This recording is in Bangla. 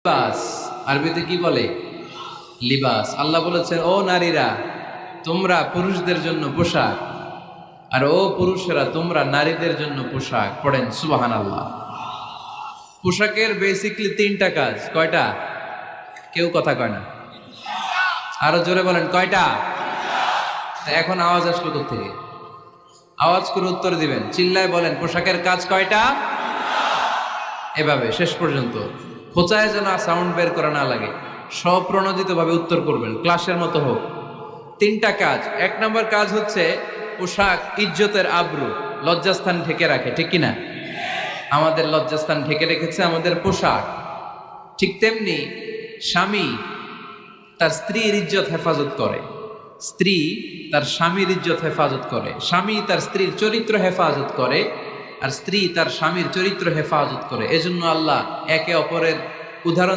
লিবাস আরবিতে কি বলে? লিবাস। আল্লাহ বলেছেন, ও নারীরা তোমরা পুরুষদের জন্য পোশাক, আর ও পুরুষেরা তোমরা নারীদের জন্য পোশাক। পড়েন সুবহানাল্লাহ। পোশাকের বেসিকলি তিনটা কাজ। কয়টা? কেউ কথা কয় না, আরো জোরে বলেন কয়টা? এখন আওয়াজ আসলো কোত্থেকে? আওয়াজ করে উত্তর দিবেন, চিল্লায় বলেন পোশাকের কাজ কয়টা? এভাবে শেষ পর্যন্ত খোঁচায় যেন সাউন্ড বের করা না লাগে, স্বপ্রণোদিত ভাবে উত্তর করবেন, ক্লাসের মতো হোক। তিনটা কাজ। এক নম্বর কাজ হচ্ছে পোশাক ইজ্জতের আবরু, লজ্জাস্থান ঢেকে রাখে, ঠিক কিনা? আমাদের লজ্জাস্থান ঢেকে রেখেছে আমাদের পোশাক। ঠিক তেমনি স্বামী তার স্ত্রীর ইজ্জত হেফাজত করে, স্ত্রী তার স্বামীর ইজ্জত হেফাজত করে, স্বামী তার স্ত্রীর চরিত্র হেফাজত করে, আর স্ত্রী তার স্বামীর চরিত্র হেফাজত করে। এজন্য আল্লাহ একে অপরের উদাহরণ